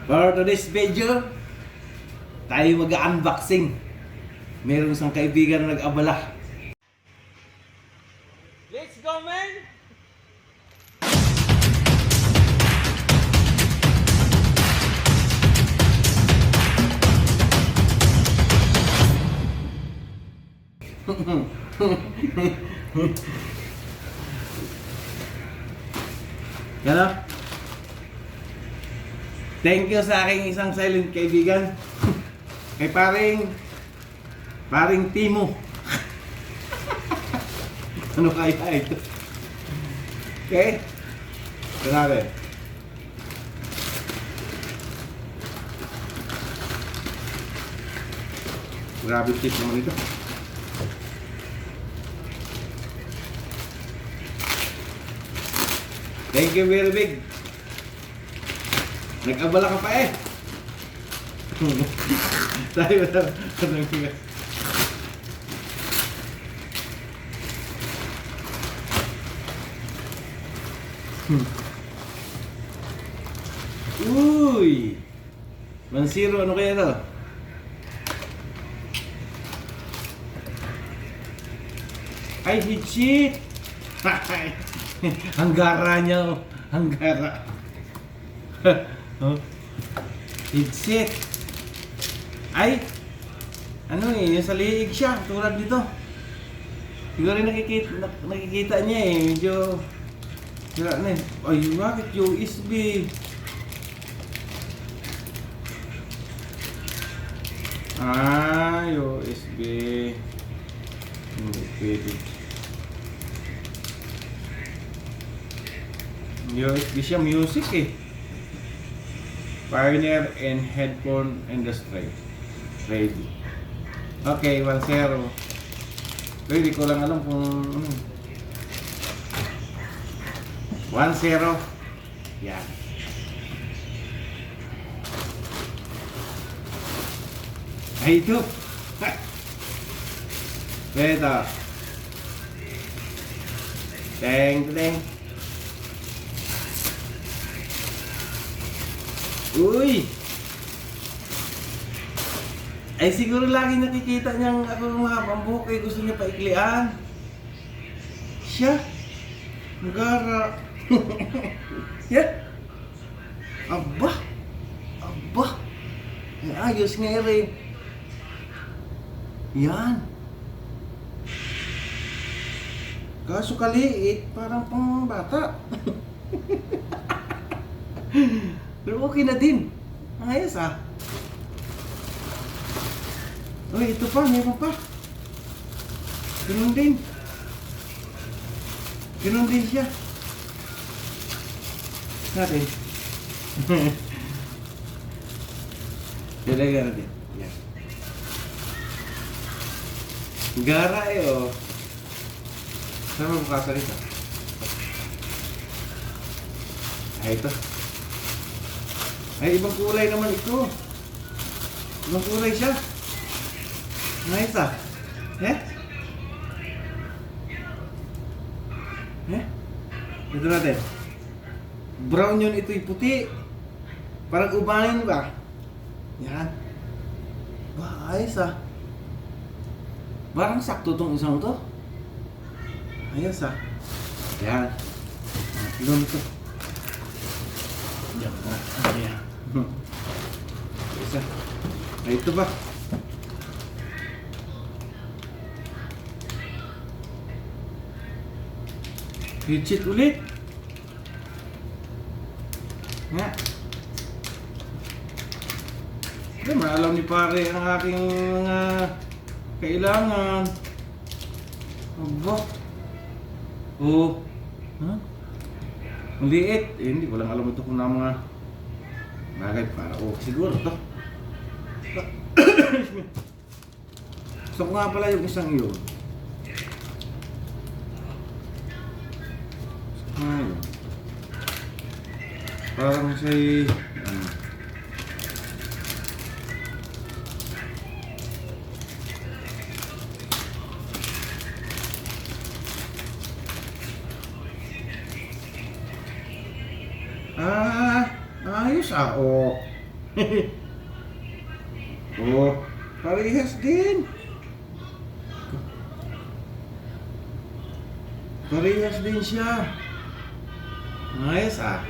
For today's video, tayo mag-unboxing. Merong isang kaibigan na nag-abala. Let's go, man! Ano? Thank you sa aking isang silent kaibigan. Kay paring Timo. Ano kaya ito? Okay? Grabe. Grabe tip naman ito. Thank you very big. Nag-abala ka pa eh. Tayo na. Uy! 1-0, ano kaya ito? Ay, hit! Ang gara niya, oh. Ang gara. Oh. Headset. Ay, ano eh, nasa liig siya, tulad dito. Siguro nakikita niya eh, medyo sira na eh. Ay, bakit USB? Ah, USB. Hindi pwede. USB siya, music eh. Pioneer and headphone industry. Ready. Okay, 1-0. Hindi ko lang alam kung ano. 1-0. Yan. Ay, ito. Ito. Teng. Uy! Ay siguro lagi nakikita niyang ako mahabang buhok eh, gusto niya paiklian. Siya? Nagara. Yan. Aba! Ay, ayos nga rin. Yan. Kaso kaliit, parang pang bata. Pero okay na din. Ang ayos ah. Uy, ito pa, meron pa. Ganun din siya. Natin. Ilagay natin. Yan. Gara eh oh. Saan mo bukasalita? Ay, ito. Ay, ibang kulay naman ito. Ibang kulay siya. Nice ah. Eh? Ito natin. Brown yun, ito'y puti. Parang ubahin ba? Yan. Ba, ayos ah. Parang sakto tong isang to. Ayos ah. Yan. Tulong ito. Yan na. Ayan. Isa. Ay, ito ba? Headset ulit. Nga. Hindi, maalam ni pare ang aking mga kailangan. Aba. Oh. Huh? Maliit. Eh, hindi ko lang alam ito kung na mga bagay para. Oh, siguro ito. So, kung nga pala yung isang yun. Ayun. Parang say ayos ah, oh. Oh, parehas din. Parehas din siya. Ayos ah.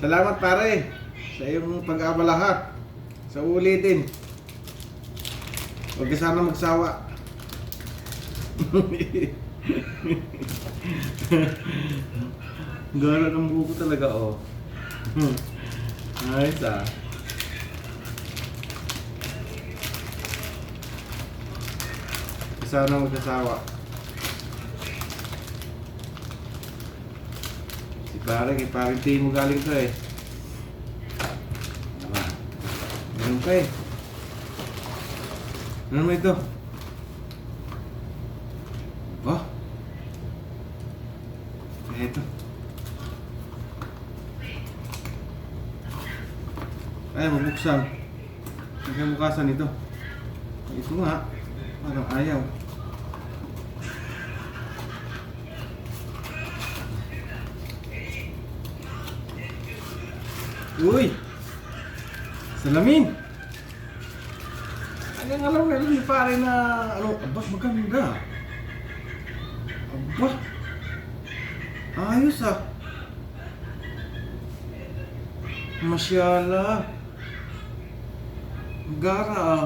Salamat pare sa iyong pag-abalaha. Sa ulitin. Huwag ka sana magsawa. Gara ng buko talaga oh. Ayos ah. Sana magkasawa. Si pare, kay parang mo galing to eh. Diba? Meron pa eh. Ano naman ito? Ba? Ito. Ay, mabuksan. May bukasan ito. Ito nga. Parang ayaw. Uy! Salamin! Ang alam na rin pare na ano, aba, maganda. Aba! Ayos ah! Masyala! Gara ah!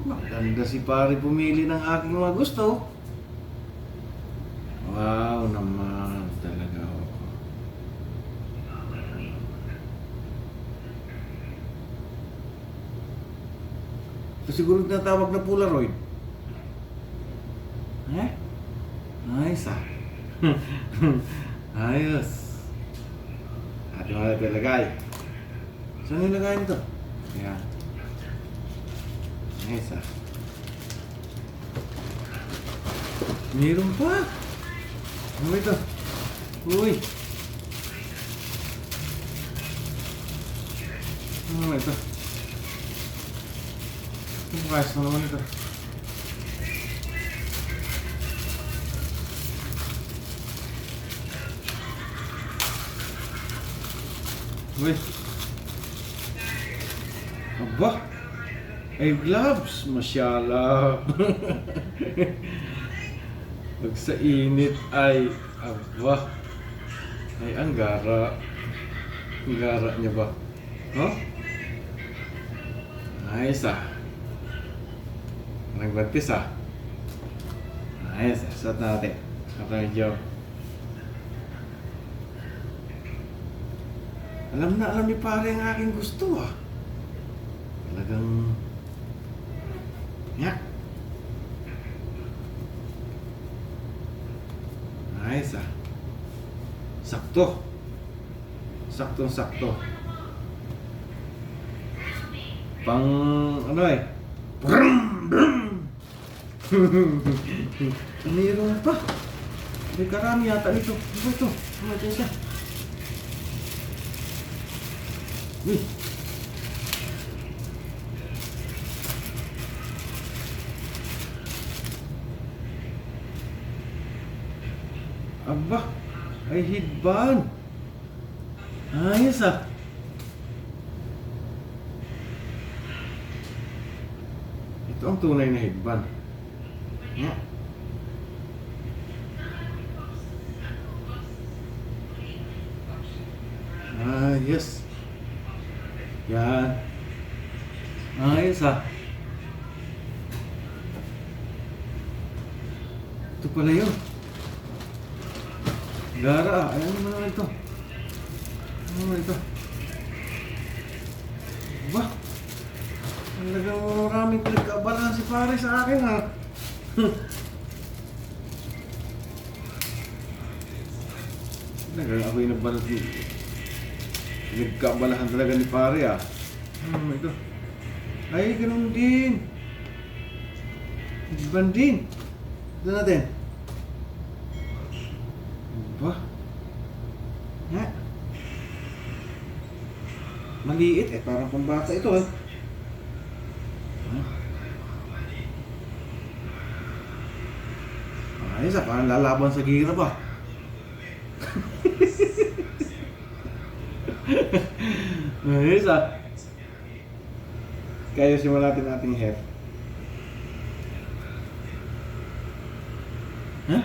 Maganda si pare pumili ng aking mga gusto. Wow naman talaga oh. Ito siguro tinatawag na Polaroid. Eh? Nice ah. Ayos. At yung natin ilagay. Saan yung lagay nito? Ayan. Nice ah. Meron pa. Ano ito? Uy! Ano ito? Ano kayos na naman ito? Uy! Aba! Ay gloves! Masyala! Pag sa init ay aba ay ang gara niya ba? Oh? Nice ah. Nagbagtis ah. Nice ah. Suot natin. Medyo alam ni pare ang aking gusto ah. Talagang nice ah. Sakto. Saktong-sakto. Pang ano eh. Brum, brum. Mayroon pa. May karami yata ito. Ano ito? Ano ito siya? Uy. Aba, ay headband. Ayos ah. Ito ang tunay na headband. Yeah. Ayos. Yan. Ayos ah. Ito pala yun. Gara, ayan naman ito. Ano naman ito? Ba? Talagang maraming pinagkaabalahan si pare sa akin ha. Talagang ako'y nagbalat dito. Pinagkaabalahan talaga ni pare ha. Ano naman ito? Ay, ganun din. Iban din. Ito natin. Ba? Ha? Maliit eh, parang pambata ito eh. Ayos ah, parang lalaban sa gira ba? Ayos ah. Kaya simulan natin ating hair. Ha?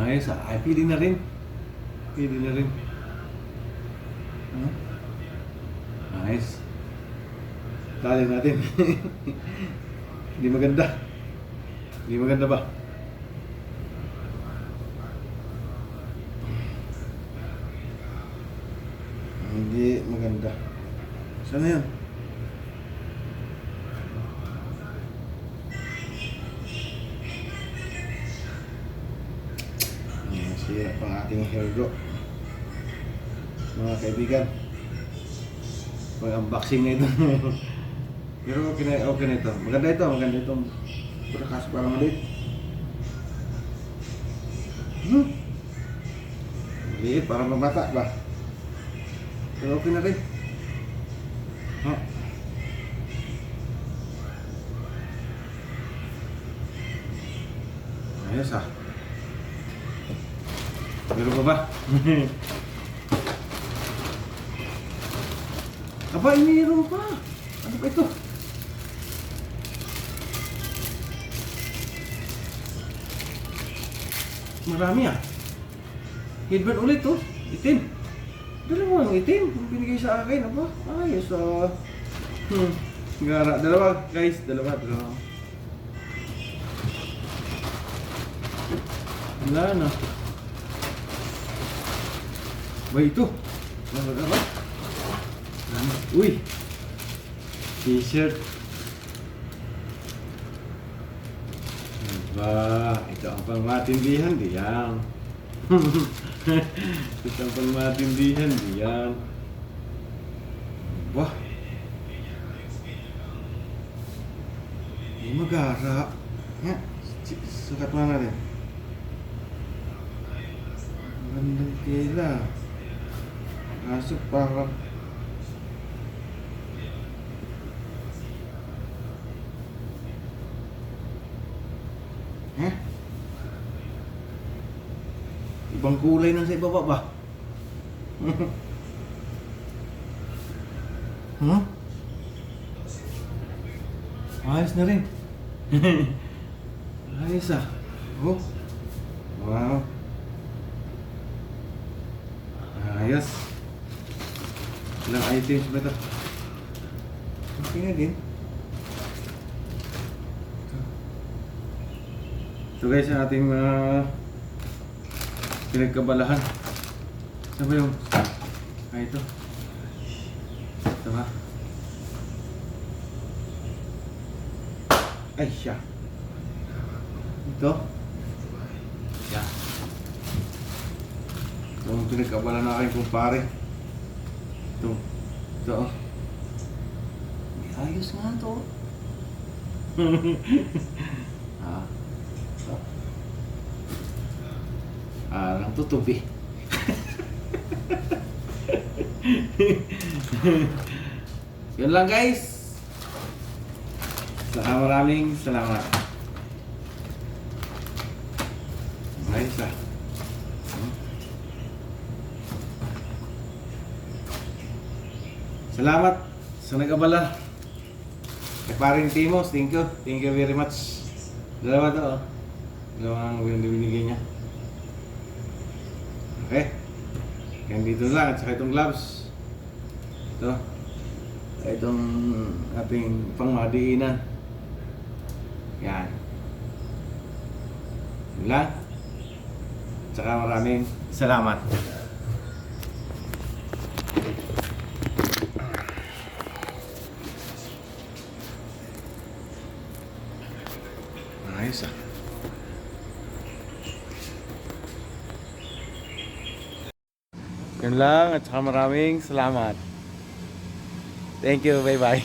Ayos ah. Ay, pili na rin. Pili na rin. Ayos. Tali natin. Hindi maganda. Hindi maganda ba? Hindi maganda. Saan na yun? Sira pang ating hair drop. Mga kaibigan, mag-unboxing na ito. Pero okay na ito. Maganda ito. Pero kaso parang maliit. Maliit, parang mamata ba? Pero okay na rin. Ayos ah. Meron pa ba? Aba, mayroon pa. Ano ba ito? Marami ah. Headband ulit oh. Itim. Dalawang itim. Ang binigay sa akin. Aba, ayos ah. Gara. Dalawa guys. Dalawa. Wala na. Ba ito? Ano? Uy! T-shirt. Aba, ito ang pangmatindihan diyan. Ito ang pangmatindihan diyan. Wah! Hindi magara. Nga, sukat mo na rin. Magandang tela. Kaso parang ibang kulay nang sa ibaba ba? Ayos na rin. Ayos ah. Oh. Wow. Ayos. Ilang items ba ito? Okay nga din. So guys, ang ating pinagkabalahan. Saan ba yung? Ito. Ito ha. Ay siya. Ito. Siya. Ito ang pinagkabalahan na aking kumpare. Ito. Ito oh. May ayos nga ito. Ang tutubi. Yun lang guys. Maraming salamat. Ayos ah. Salamat sa nag-abala. Kay paring Timos, thank you. Thank you very much. Dalawa to oh. Dalawang binigay niya. Okay. Yan dito lang at saka itong gloves. Ito. Itong ating pangmadiinan. Yan. Yun lang. At saka maraming salamat. Ayos ah. Yun lang at saka maraming salamat. Thank you, bye bye.